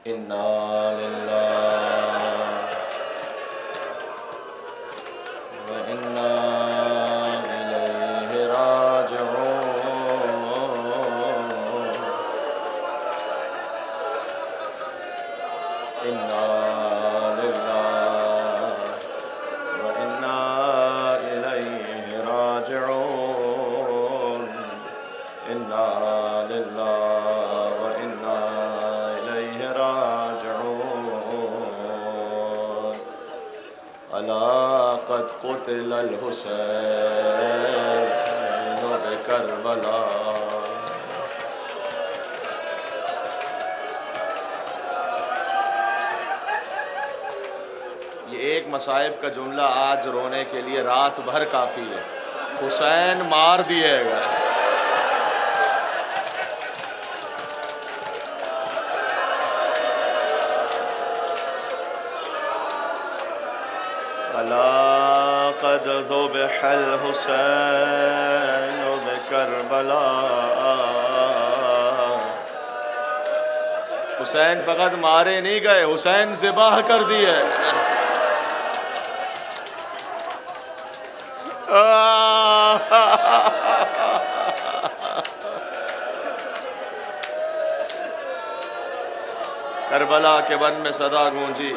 इन्ना लिल्लाहि व इन्ना इलैहि राजिऊन। इन्ना लिल्लाहि व इन्ना इलैहि राजिऊन। इन्ना लिल्लाहि व इन्ना इलैहि राजिऊन। अला क़द क़ुतिलल हुसैन बिकरबला। ये एक मसाइब का जुमला आज रोने के लिए रात भर काफ़ी है। हुसैन मार दिए गए। अला क़द ज़ुबिहल हुसैन बिकरबला। हुसैन फ़कत मारे नहीं गए, हुसैन ज़िबाह कर दिए। करबला के वन में सदा गूंजी।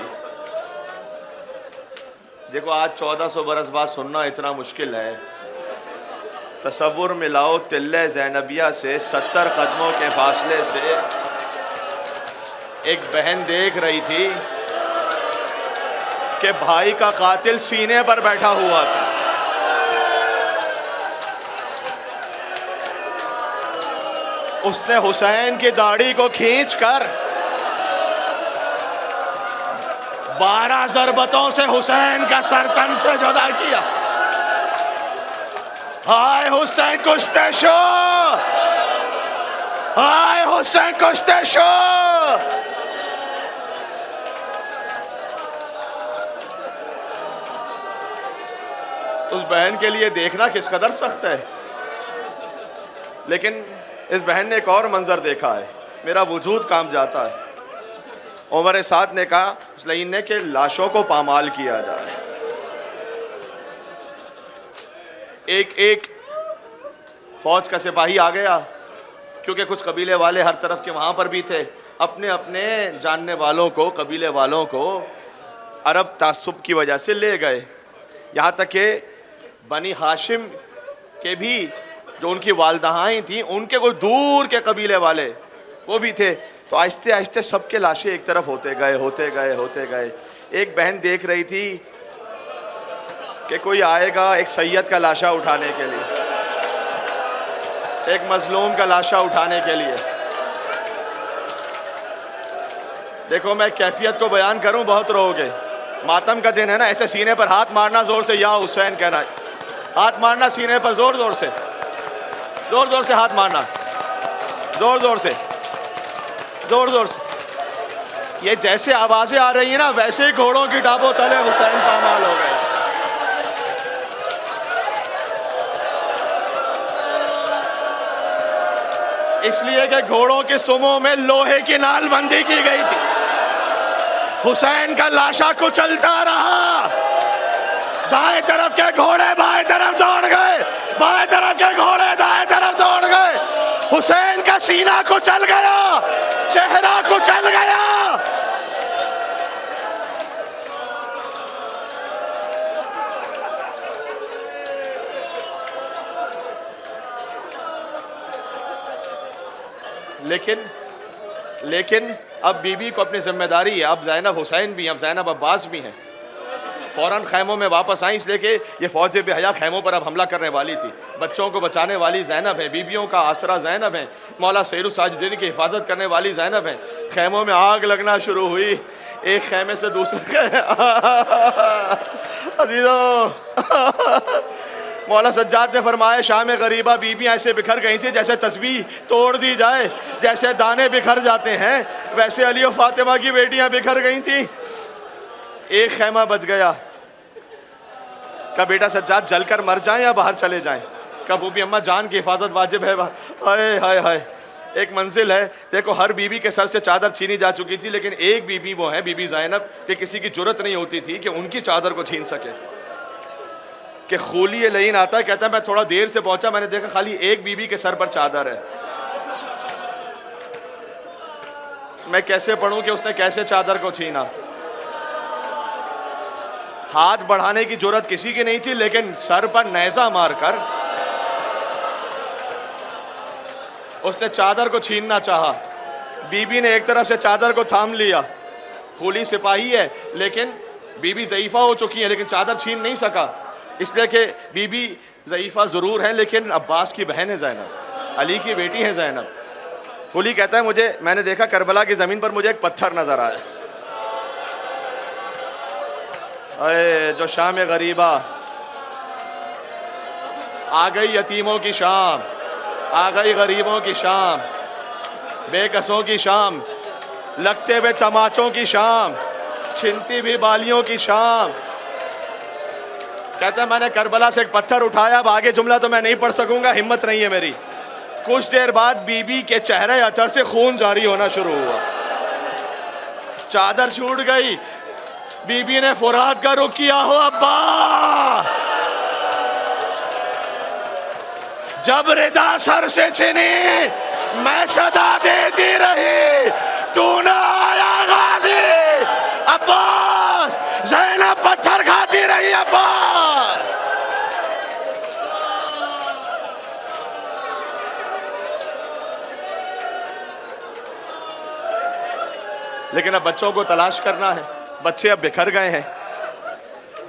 देखो आज 1400 बरस बाद सुनना इतना मुश्किल है। तसव्वुर मिलाओ तिल्ले ज़ैनबिया से 70 कदमों के फासले से एक बहन देख रही थी कि भाई का कातिल सीने पर बैठा हुआ था। उसने हुसैन की दाढ़ी को खींचकर 12 ज़रबतों से हुसैन का सर तन से जुदा किया। हाय हुसैन कुश्ते शो, हाय हुसैन कुश्ते शो। उस बहन के लिए देखना किस कदर सख्त है। लेकिन इस बहन ने एक और मंजर देखा है, मेरा वजूद काम जाता है। उमर साद ने कहा मुस्लिम ने कि लाशों को पामाल किया जाए। एक एक फौज का सिपाही आ गया, क्योंकि कुछ कबीले वाले हर तरफ के वहाँ पर भी थे। अपने अपने जानने वालों को, कबीले वालों को अरब तासुब की वजह से ले गए। यहाँ तक कि बनी हाशिम के भी जो उनकी वालदहाएँ थीं, उनके कोई दूर के कबीले वाले वो भी थे। तो आहिस्ते आहिस्ते सबके लाशें एक तरफ होते गए, होते गए, होते गए। एक बहन देख रही थी कि कोई आएगा एक सैयद का लाशा उठाने के लिए, एक मजलूम का लाशा उठाने के लिए। देखो मैं कैफियत को बयान करूं बहुत रोओगे। मातम का दिन है ना, ऐसे सीने पर हाथ मारना जोर से, या हुसैन कहना, हाथ मारना सीने पर जोर जोर से, जोर जोर से हाथ मारना, जोर जोर से, जोर जोर से। ये जैसे आवाजें आ रही है ना, वैसे ही घोड़ों की टापों तले हुसैन पामाल हो गए। इसलिए कि घोड़ों के सुमों में लोहे की नालबंदी की गई थी। हुसैन का लाशा कुचलता रहा। दाएं तरफ के घोड़े बाएं तरफ दौड़ गए, बाएं तरफ के घोड़े दाएं तरफ दौड़ गए। हुसैन का सीना कुचल गया, चेहरा कुचल गया। लेकिन अब बीबी को अपनी जिम्मेदारी है। अब ज़ैनब हुसैन भी हैं, अब ज़ैनब अब्बास भी हैं। फ़ौरन खैमों में वापस आई, इसलिए कि ये फ़ौज बेहया खैमों पर अब हमला करने वाली थी। बच्चों को बचाने वाली ज़ैनब है, बीबियों का आसरा ज़ैनब है, मौला सैरुस साजिदीन की हिफाजत करने वाली ज़ैनब है। खैमों में आग लगना शुरू हुई, एक खैमे से दूसरे अजीज़ों मौला सज्जाद ने फरमाया शाम गरीबा बीबियाँ ऐसे बिखर गई थी जैसे तस्बीह तोड़ दी जाए, जैसे दाने बिखर जाते हैं वैसे अली और फातिमा की बेटियां बिखर गई थी। एक खैमा बच गया। का बेटा सज्जाद जलकर मर जाएं या बाहर चले जाएं? का बूबी अम्मा जान की हिफाजत वाजिब है। हाय हाय हाय, एक मंजिल है। देखो हर बीबी के सर से चादर छीनी जा चुकी थी, लेकिन एक बीबी वो है बीबी ज़ैनब कि किसी की जुर्रत नहीं होती थी कि उनकी चादर को छीन सके। कि खूली लईन आता है, कहता है मैं थोड़ा देर से पहुंचा, मैंने देखा खाली एक बीबी के सर पर चादर है। मैं कैसे पढ़ूं कि उसने कैसे चादर को छीना। हाथ बढ़ाने की जुर्रत किसी की नहीं थी, लेकिन सर पर नेज़ा मारकर उसने चादर को छीनना चाहा। बीबी ने एक तरह से चादर को थाम लिया। खूली सिपाही है, लेकिन बीबी ज़ईफ़ा हो चुकी है, लेकिन चादर छीन नहीं सका, इसलिए कि बीबी ज़ईफ़ा ज़रूर है, लेकिन अब्बास की बहन है ज़ैनब, अली की बेटी है ज़ैनब। खूली कहता है मैंने देखा करबला की ज़मीन पर मुझे एक पत्थर नज़र आया। अरे जो शाम गरीबा, आ गई यतीमों की शाम, आ गई गरीबों की शाम, बेकसों की शाम, लगते हुए तमाचों की शाम, छिनती भी बालियों की शाम। कहता है मैंने करबला से एक पत्थर उठाया, अब आगे जुमला तो मैं नहीं पढ़ सकूंगा, हिम्मत नहीं है मेरी। कुछ देर बाद बीबी के चेहरे अतर से खून जारी होना शुरू हुआ। चादर छूट गई। बीबी ने फुरात का रुख किया, हो अब्बा, जब रिदा सर से छिनी मैं सदा देती रही, तू ना आया गाजी अब्बास, ज़ैनब पत्थर खाती रही अब्बास। लेकिन अब बच्चों को तलाश करना है, बच्चे अब बिखर गए हैं।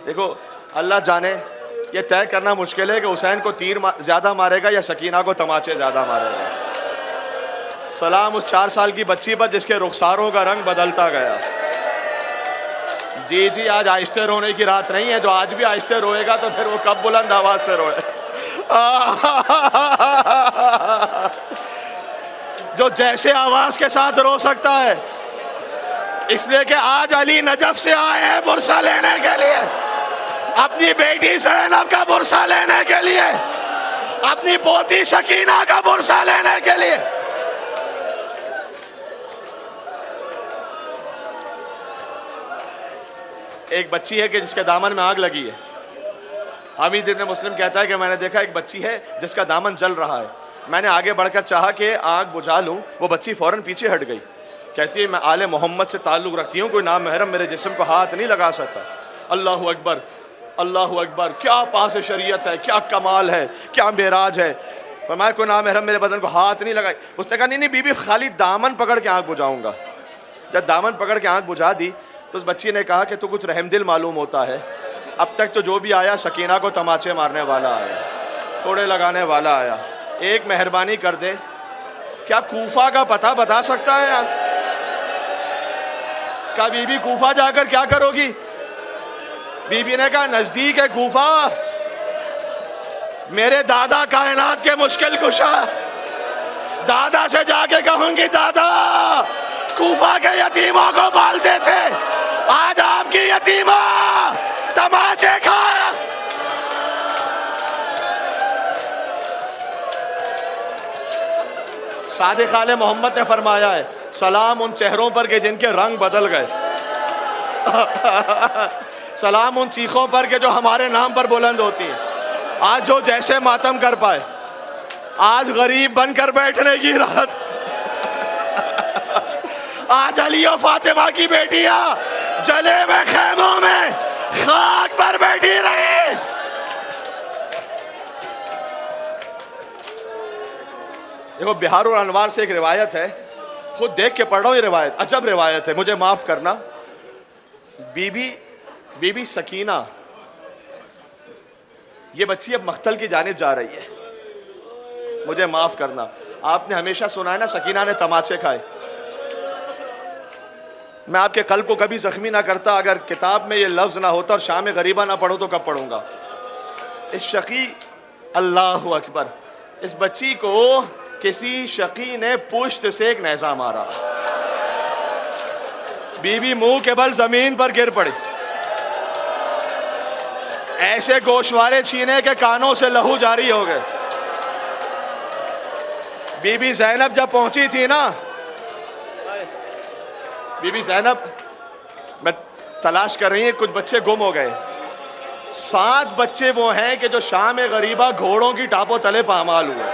देखो अल्लाह जाने, ये तय करना मुश्किल है कि हुसैन को तीर ज़्यादा मारेगा या सकीना को तमाचे ज़्यादा मारेगा। सलाम उस 4 साल की बच्ची पर जिसके रुखसारों का रंग बदलता गया। जी जी, आज आहिस्ते रोने की रात नहीं है। जो आज भी आहिस्ते रोएगा तो फिर वो कब बुलंद आवाज से रोए। जो जैसे आवाज के साथ रो सकता है, इसलिए कि आज अली नजफ से आए हैं बुरसा लेने के लिए, अपनी बेटी ज़ैनब का बुरसा लेने के लिए, अपनी पोती सकीना का बुरसा लेने के लिए। एक बच्ची है कि जिसके दामन में आग लगी है। हामिद इब्न मुस्लिम कहता है कि मैंने देखा एक बच्ची है जिसका दामन जल रहा है। मैंने आगे बढ़कर चाहा कि आग बुझा लूं, वो बच्ची फौरन पीछे हट गई। कहती है मैं आले मोहम्मद से ताल्लुक़ रखती हूँ, कोई नाम महरम मेरे जिस्म को हाथ नहीं लगा सकता। अल्लाह अकबर, अल्लाह अकबर, क्या पास शरीयत है, क्या कमाल है, क्या मेराज है। फरमाया कोई नाम महरम मेरे बदन को हाथ नहीं लगाई। उसने कहा नहीं बीबी, खाली दामन पकड़ के आग बुझाऊंगा। जब दामन पकड़ के आग बुझा दी तो उस बच्ची ने कहा कि तू कुछ रहमदिल मालूम होता है। अब तक तो जो भी आया सकीना को तमाचे मारने वाला आया, कोड़े लगाने वाला आया, एक मेहरबानी कर दे, क्या कूफा का पता बता सकता है? यहाँ का बीबी कूफा जाकर क्या करोगी? बीबी ने कहा नजदीक है कूफा, मेरे दादा कायनात के मुश्किल कुशा, दादा से जाके कहूंगी दादा कूफा के यतीमों को पालते थे, आज आपकी यतीमा तमाचे खाया। सादिक आले मोहम्मद ने फरमाया है सलाम उन चेहरों पर के जिनके रंग बदल गए, सलाम उन चीखों पर के जो हमारे नाम पर बुलंद होती है। आज जो जैसे मातम कर पाए, आज गरीब बनकर बैठने की रात, आज अली और फातिमा की बेटियां जले हुए खेमों में खाक पर बैठी रही। देखो बिहारुल अनवार से एक रिवायत है, खुद देख के पढ़ रहा हूँ ये रिवायत, अजब रिवायत है, मुझे माफ करना। बीबी सकीना, ये बच्ची अब मख्तल की जानिब जा रही है, मुझे माफ करना। आपने हमेशा सुना है ना सकीना ने तमाचे खाए। मैं आपके कल्ब को कभी जख्मी ना करता अगर किताब में ये लफ्ज़ ना होता और शाम गरीबा ना पढ़ूँ तो कब पढ़ूंगा। इस शकी, अल्लाह अकबर, इस बच्ची को किसी शकी ने पुश्त से एक नेज़ा मारा। बीबी मुंह के बल जमीन पर गिर पड़ी, ऐसे गोशवारे छीने के कानों से लहू जारी हो गए। बीबी ज़ैनब जब पहुंची थी ना, बीबी ज़ैनब मैं तलाश कर रही है, कुछ बच्चे गुम हो गए। 7 बच्चे वो हैं कि जो शाम गरीबा घोड़ों की टापों तले पामाल हुए।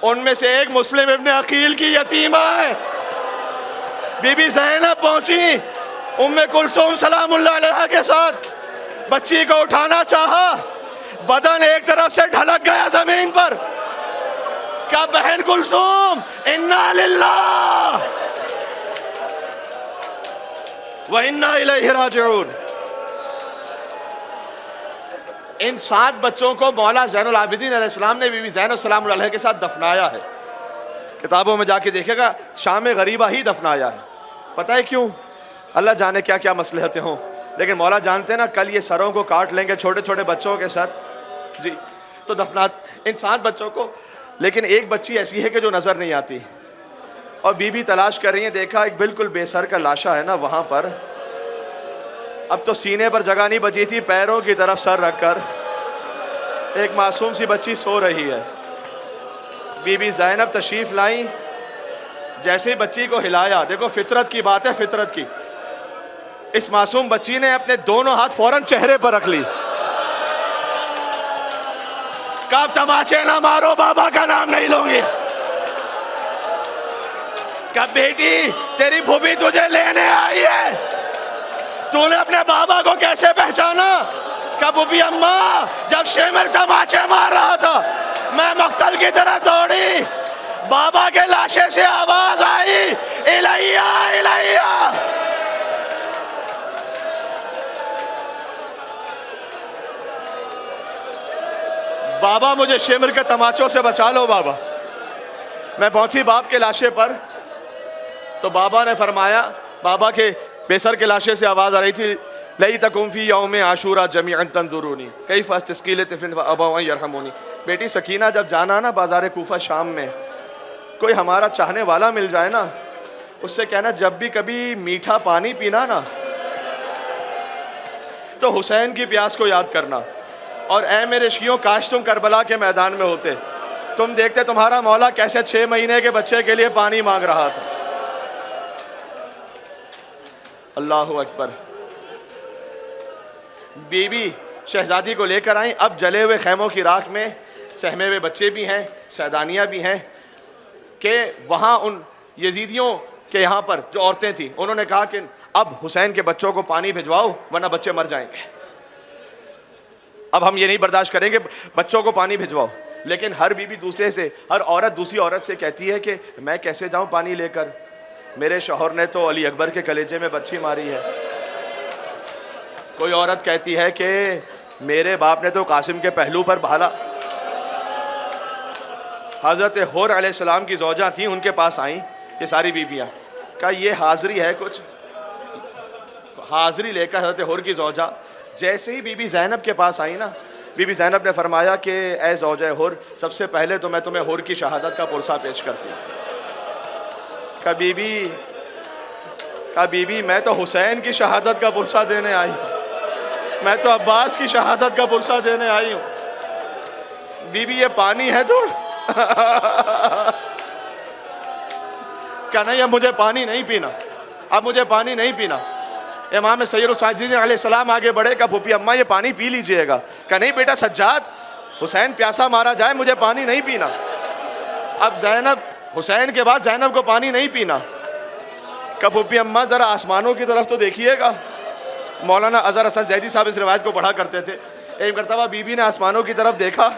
उनमें से एक मुस्लिम इब्ने अकील की यतीमा है। बीबी ज़ैनब पहुंची उम्मे कुलसूम सलामुल्लाह अलैहा के साथ, बच्ची को उठाना चाहा, बदन एक तरफ से ढलक गया जमीन पर। क्या बहन कुलसूम, इन्ना लिल्लाह व इन्ना इलैहि राजिऊन। इन 7 बच्चों को मौला ज़ैनुल आबिदीन अलैहिस्सलाम ने बीबी ज़ैनब सलाम अलैहा के साथ दफनाया है। किताबों में जाके देखेगा, शाम गरीबा ही दफनाया है। पता है क्यों? अल्लाह जाने क्या क्या मसलहतें हों, लेकिन मौला जानते हैं ना, कल ये सरों को काट लेंगे, छोटे छोटे बच्चों के सर जी। तो दफना इन 7 बच्चों को, लेकिन एक बच्ची ऐसी है कि जो नज़र नहीं आती, और बीबी तलाश कर रही है। देखा एक बिल्कुल बेसर का लाशा है ना वहाँ पर। अब तो सीने पर जगह नहीं बची थी, पैरों की तरफ सर रखकर एक मासूम सी बच्ची सो रही है। बीबी ज़ैनब तशरीफ़ लाई, जैसे ही बच्ची को हिलाया, देखो फितरत की बात है, फितरत की, इस मासूम बच्ची ने अपने दोनों हाथ फौरन चेहरे पर रख ली। कब तमाचे ना मारो, बाबा का नाम नहीं लूंगी। कब बेटी तेरी फूफी तुझे लेने आई है, तूने अपने बाबा को कैसे पहचाना? कब फूफी अम्मा, जब शेमर तमाचे मार रहा था मैं मक्तल की तरफ दौड़ी, बाबा के लाशे से आवाज आई, इलैया इलैया। बाबा मुझे शेमर के तमाचों से बचा लो बाबा। मैं पहुंची बाप के लाशे पर, तो बाबा ने फरमाया, बाबा के बेसर के लाशे से आवाज़ आ रही थी, लई तकुम फी यौम आशूरा जमीअन तंजुरूनी कैफ अस्तस्कील तिफ़लिन व अबवा यरहमूनी। बेटी सकीना, जब जाना ना बाज़ार कूफा शाम में, कोई हमारा चाहने वाला मिल जाए ना, उससे कहना जब भी कभी मीठा पानी पीना ना, तो हुसैन की प्यास को याद करना। और ऐ मेरे शियों, काश तुम करबला के मैदान में होते, तुम देखते तुम्हारा मौला कैसे 6 महीने के बच्चे के लिए पानी मांग रहा था। अल्लाहु अकबर। बीबी शहजादी को लेकर आई। अब जले हुए खैमों की राख में सहमे हुए बच्चे भी हैं, सैदानियाँ भी हैं, कि वहाँ उन यजीदियों के यहाँ पर जो औरतें थीं, उन्होंने कहा कि अब हुसैन के बच्चों को पानी भिजवाओ वरना बच्चे मर जाएंगे। अब हम ये नहीं बर्दाश्त करेंगे, बच्चों को पानी भिजवाओ। लेकिन हर बीबी दूसरे से, हर औरत दूसरी औरत से कहती है कि मैं कैसे जाऊँ पानी लेकर, मेरे शौहर ने तो अली अकबर के कलेजे में बच्ची मारी है। कोई औरत कहती है कि मेरे बाप ने तो कासिम के पहलू पर भाला। हज़रत हुर अलैहिस्सलाम की ज़ौजा थी, उनके पास आई ये सारी बीबियाँ, कहा ये हाज़री है कुछ। हाज़री लेकर हज़रत हुर की ज़ौजा जैसे ही बीबी ज़ैनब के पास आई ना, बीबी ज़ैनब ने फरमाया कि ए ज़ौजा हुर, सबसे पहले तो मैं तुम्हें हुर की शहादत का पुरसा पेश करती हूँ। कहा बीबी मैं तो हुसैन की शहादत का पुरसा देने आई हूँ, मैं तो अब्बास की शहादत का पुरसा देने आई हूँ। बीबी ये पानी है तो क्या नहीं, अब मुझे पानी नहीं पीना, अब मुझे पानी नहीं पीना। इमाम सैयद साजिदीन अलैहिस्सलाम आगे बढ़े, कहा फूफी अम्मा ये पानी पी लीजिएगा। कहा नहीं बेटा सज्जाद, हुसैन प्यासा मारा जाए, मुझे पानी नहीं पीना। अब ज़ैनब, हुसैन के बाद ज़ैनब को पानी नहीं पीना। कहा फूफी अम्मा ज़रा आसमानों की तरफ तो देखिएगा। मौलाना अज़हर हसन ज़ैदी साहब इस रिवायत को पढ़ा करते थे। एक मरतबा बीबी ने आसमानों की तरफ देखा,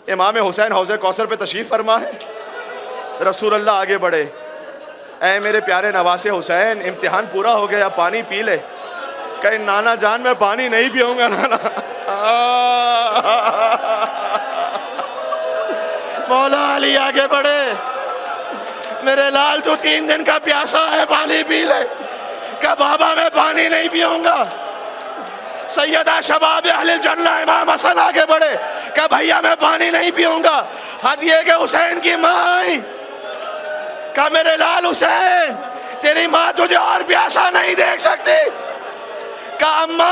इमाम हुसैन हौज़े कौसर पे तशरीफ़ फरमा है। रसूलुल्लाह आगे बढ़े, ऐ मेरे प्यारे नवासे हुसैन, इम्तिहान पूरा हो गया, पानी पी ले। कहीं नाना जान मैं पानी नहीं पीऊँगा नाना। मौला अली आगे बढ़े, मेरे लाल तू 3 दिन का प्यासा है, पानी पी ले। क्या बाबा मैं पानी नहीं पीऊँगा। सैयदा शबाब अहले जन्नत इमाम हसन आगे बढ़े, क्या भैया मैं पानी नहीं पीऊँगा। हद ये कि हुसैन की माँ आई, क्या मेरे लाल हुसैन तेरी माँ तुझे और प्यासा नहीं देख सकती। क्या अम्मा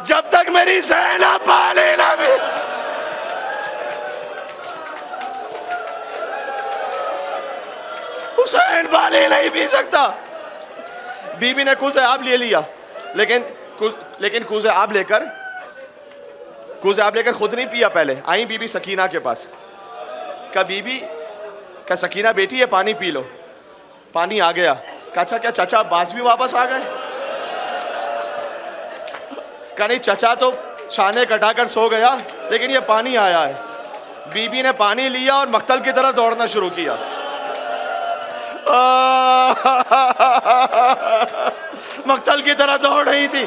जब तक मेरी ज़ैनब पानी ना पी। हुसैन पानी नहीं पी सकता। बीबी ने कूज़े आब ले लिया, लेकिन कूज़े आब लेकर खुद नहीं पिया। पहले आई बीबी सकीना के पास, कहा बीबी, क्या सकीना बेटी है पानी पी लो। पानी आ गया। कहा अच्छा क्या चाचा अब्बास भी वापस आ गए? कहा नहीं, चाचा तो शाने कटाकर सो गया, लेकिन ये पानी आया है। बीबी ने पानी लिया और मक्तल की तरफ दौड़ना शुरू किया। मक्तल की तरफ दौड़ रही थी।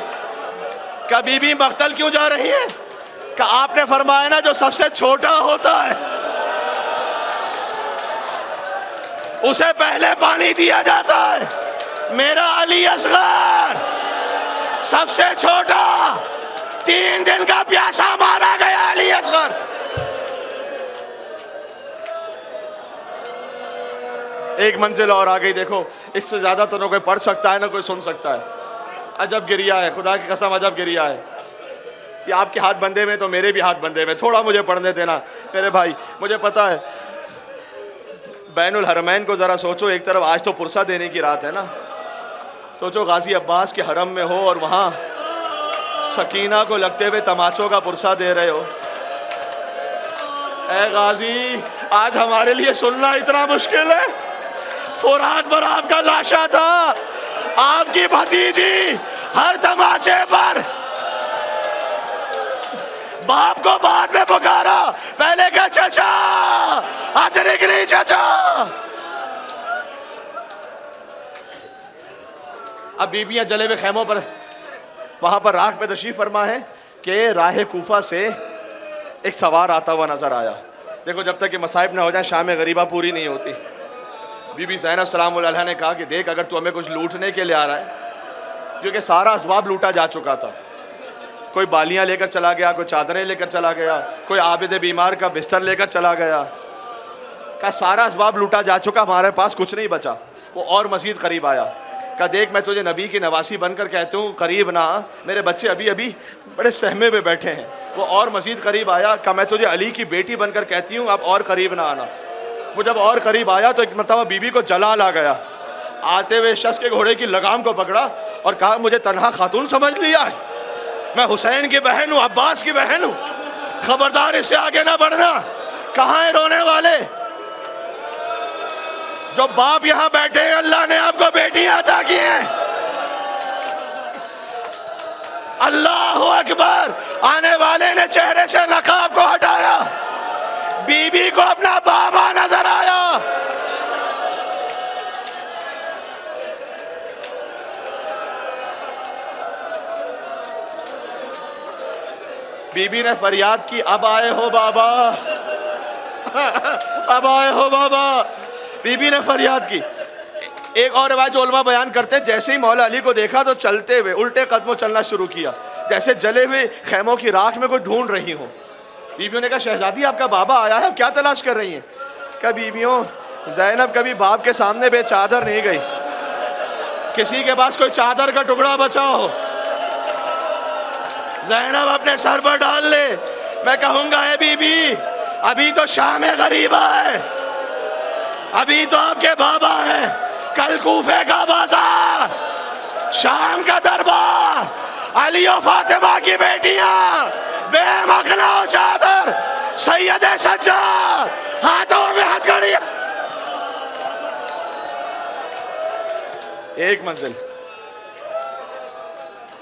कहा बीबी मक्तल क्यों जा रही है? कहा आपने फरमाया ना जो सबसे छोटा होता है उसे पहले पानी दिया जाता है। मेरा अली असगर सबसे छोटा, 3 दिन का प्यासा मारा गया अली असगर। एक मंजिल और आ गई। देखो इससे ज्यादा तो ना कोई पढ़ सकता है ना कोई सुन सकता है। अजब गिरिया है, खुदा की कसम अजब गिरिया है। ये आपके हाथ बंधे में तो मेरे भी हाथ बंधे में। थोड़ा मुझे पढ़ने देना मेरे भाई। मुझे पता है बैनुल हरमैन को जरा सोचो, एक तरफ आज तो पुरसा देने की रात है ना, सोचो गाजी अब्बास के हरम में हो और वहां सकीना को लगते हुए तमाचों का पुरसा दे रहे हो। ए गाजी, आज हमारे लिए सुनना इतना मुश्किल है। फुरात पर आपका लाशा था, आपकी भतीजी हर तमाचे पर बाप को बाद में पुकारा, पहले क्या चाचा अदरिक नहीं चाचा। अब बीबियां जले हुए खेमों पर वहां पर राख पे तशरीफ फरमा है कि राह कूफा से एक सवार आता हुआ नजर आया। देखो जब तक कि मसाइब ना हो जाए शाम गरीबा पूरी नहीं होती। बीबी ज़ैनब सलामुल्लाह अलैहा ने कहा कि देख अगर तू हमें कुछ लूटने के लिए आ रहा है, क्योंकि सारा असबाब लूटा जा चुका था। कोई बालियां लेकर चला गया, कोई चादरें लेकर चला गया, कोई आबिद बीमार का बिस्तर लेकर चला गया। का सारा असबाब लूटा जा चुका, हमारे पास कुछ नहीं बचा। वो और मज़ीद करीब आया। का देख मैं तुझे नबी की नवासी बनकर कहती हूँ, करीब ना, मेरे बच्चे अभी अभी बड़े सहमे में बैठे हैं। वो और मज़ीद करीब आया। का मैं तुझे अली की बेटी बनकर कहती हूँ, अब और करीब ना आना। वो जब और करीब आया तो एक मरतबा बीबी को जलाल आ गया। आते हुए शख्स के घोड़े की लगाम को पकड़ा और कहा मुझे तन्हा खातून समझ लिया है? मैं हुसैन की बहन हूँ, अब्बास की बहन हूँ, खबरदार इससे आगे ना बढ़ना। कहाँ है रोने वाले? जो बाप यहाँ बैठे हैं, अल्लाह ने आपको बेटियां अता की हैं। अल्लाह अकबर। आने वाले ने चेहरे से नकाब को हटाया, बीबी को अपना बाबा नजर आया। बीबी ने फरियाद की, अब आए हो बाबा, अब आए हो बाबा। बीबी ने फरियाद की। एक और रिवायत उलमा बयान करते हैं, जैसे ही मौला अली को देखा तो चलते हुए उल्टे कदमों चलना शुरू किया, जैसे जले हुए खेमों की राख में कोई ढूंढ रही हो। बीबियों ने कहा शहजादी आपका बाबा आया है, क्या तलाश कर रही हैं? क्या बीबियों, ज़ैनब कभी बाप के सामने बेचादर नहीं गई। किसी के पास कोई चादर का टुकड़ा बचा हो, ज़ैनब अपने सर पर डाल ले। मैं कहूंगा है बीबी, अभी तो शाम गरीबा है, अभी तो आपके बाबा हैं। कल कूफे का बाजार, शाम का दरबार, अली और फातिमा की बेटियां, बेमखना चादर, सैयद सज्जाद, हाथों में हथकड़ी। एक मंजिल।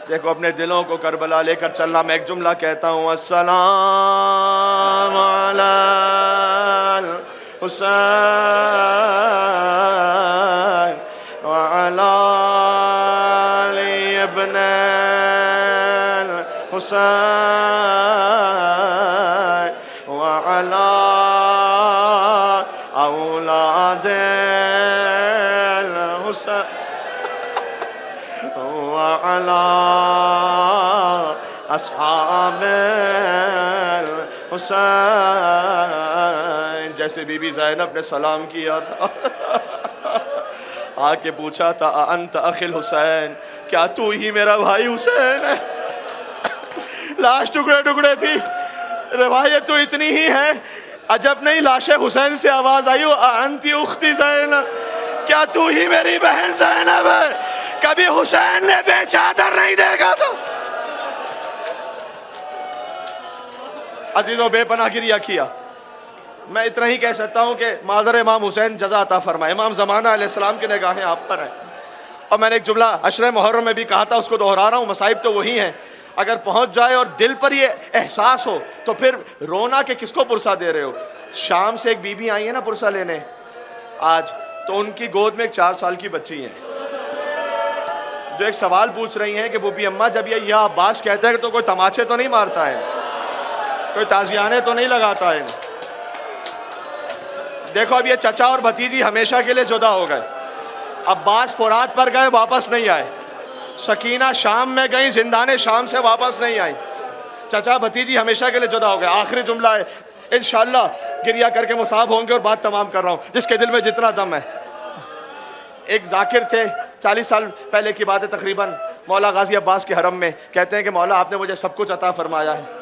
देखो अपने दिलों को करबला लेकर चलना। मैं एक जुमला कहता हूँ, अस्सलाम अलैकुम हुसैन व अला अली इब्न हुसैन व अला औलाद हुसैन व अला अस्हाब हुसैन। जैसे बीबी ज़ैनब ने सलाम किया था, आके पूछा था, अंत अखिल हुसैन, क्या तू ही मेरा भाई हुसैन है? लाश टुकड़े टुकड़े थी, रिवायत तो इतनी ही है। अजब नहीं, लाशे हुसैन से आवाज आई, वो अंती उख्ती ज़ैनब, क्या तू ही मेरी बहन ज़ैनब है? कभी हुसैन ने बेचादर नहीं देखा तो? अजीजों, बेपनाह गिरिया किया। मैं इतना ही कह सकता हूँ कि माज़र इमाम हुसैन जज़ा अता फरमाए। इमाम ज़माना अलैहिस्सलाम की निगाहें आप पर हैं। और मैंने एक जुमला अशरे मुहर्रम में भी कहा था, उसको दोहरा रहा हूँ। मसाइब तो वही हैं, अगर पहुँच जाए और दिल पर ये एहसास हो तो फिर रोना के किसको पुरसा दे रहे हो। शाम से एक बीबी आई है ना पुरसा लेने आज, तो उनकी गोद में एक 4 साल की बच्ची है जो एक सवाल पूछ रही हैं कि बूबी अम्मा, जब ये या अब्बास कहता है तो कोई तमाचे तो नहीं मारता है, कोई ताजियाने तो नहीं लगाता है? देखो, अब ये चचा और भतीजी हमेशा के लिए जुदा हो गए। अब्बास फुरात पर गए, वापस नहीं आए। सकीना शाम में गई, जिंदाने शाम से वापस नहीं आई। चचा भतीजी हमेशा के लिए जुदा हो गए। आखिरी जुमला है, इंशाअल्लाह गिरिया करके मुसाब होंगे और बात तमाम कर रहा हूँ, जिसके दिल में जितना दम है। एक जाकिर थे, 40 साल पहले की बात है तकरीबन, मौला गाजी अब्बास के हरम में। कहते हैं कि मौला आपने मुझे सब कुछ अता फरमाया है,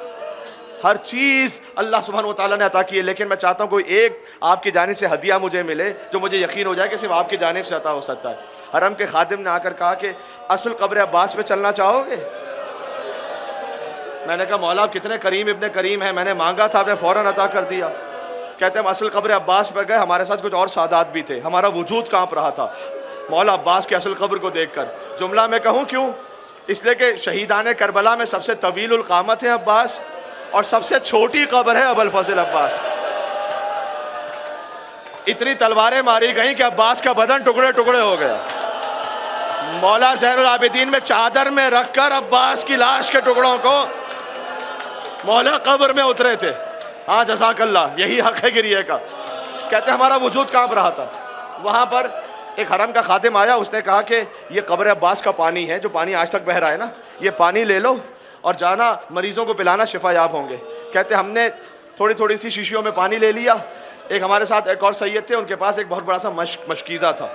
हर चीज़ अल्लाह सुब्हानहू व तआला ने अता की है, लेकिन मैं चाहता हूँ कोई एक आपकी जानिब से हदिया मुझे मिले जो मुझे यकीन हो जाए कि सिर्फ आपकी जानिब से अता हो सकता है। हरम के खादिम ने आकर कहा कि असल कब्र अब्बास पे चलना चाहोगे? मैंने कहा मौला आप कितने करीम इब्ने करीम हैं, मैंने मांगा था आपने फ़ौरन अता कर दिया। कहते हैं हम असल कब्र अब्बास पर गए, हमारे साथ कुछ और सादात भी थे, हमारा वजूद काँप रहा था मौला अब्बास की असल कब्र को देख कर। जुमला मैं कहूँ क्यों? इसलिए कि शहीदान करबला में सबसे तवीलुल क़ामत है अब्बास और सबसे छोटी कब्र है अबुल फज़ल अब्बास। इतनी तलवारें मारी गई कि अब्बास का बदन टुकड़े टुकड़े हो गया। मौला ज़ैनुल आबिदीन में चादर में रखकर अब्बास की लाश के टुकड़ों को मौला कब्र में उतरे थे। हाँ जज़ाकल्लाह, यही हक है गिरिए का। कहते हमारा वजूद कांप रहा था। वहाँ पर एक हरम का खादिम आया, उसने कहा कि ये कब्र अब्बास का पानी है, जो पानी आज तक बह रहा है ना, ये पानी ले लो और जाना मरीज़ों को पिलाना, शिफा याब होंगे। कहते हमने थोड़ी थोड़ी सी शीशियों में पानी ले लिया। एक हमारे साथ एक और सैयद थे, उनके पास एक बहुत बड़ा सा मशकीज़ा था।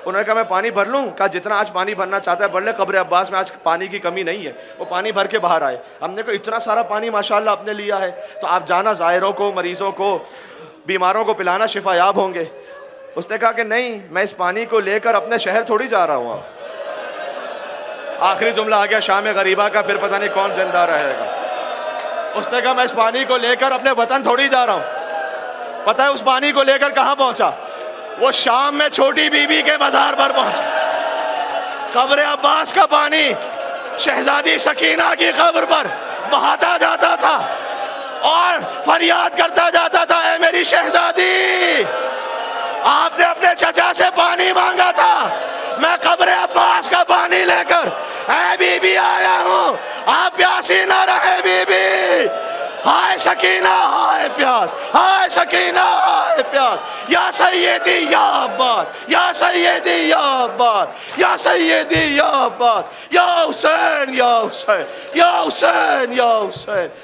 उन्होंने कहा मैं पानी भर लूँ? कहा जितना आज पानी भरना चाहता है भर ले, कब्र अब्बास में आज पानी की कमी नहीं है। वो पानी भर के बाहर आए। हमने कहा इतना सारा पानी माशाअल्लाह आपने लिया है, तो आप जाना ज़ायरों को, मरीज़ों को, बीमारों को पिलाना, शिफा याब होंगे। उसने कहा कि नहीं, मैं इस पानी को लेकर अपने शहर थोड़ी जा रहा हूँ। आखिरी जुमला आ गया शाम गरीबा का, फिर पता नहीं कौन जिंदा रहेगा। उसने कहा मैं इस पानी को लेकर अपने वतन थोड़ी जा रहा हूँ। पता है उस पानी को लेकर कहाँ पहुँचा? वो शाम में छोटी बीबी के मज़ार पर पहुँचा। कब्र अब्बास का पानी शहजादी सकीना की कब्र पर बहाता जाता था और फरियाद करता जाता था, ऐ मेरी शहजादी, आपने अपने चचा से पानी मांगा था, मैं कब्र अब्बास का पानी लेकर ऐ बीबी आया हूँ, आप प्यासी ना रहे बीबी। हाय सकीना, हाय प्यास, हाय सकीना, हाय प्यास। या सैयदी या अब्बास, या सैयदी या अब्बास, या सैयदी या अब्बास, या हुसैन, या हुसैन, या हुसैन, या हुसैन।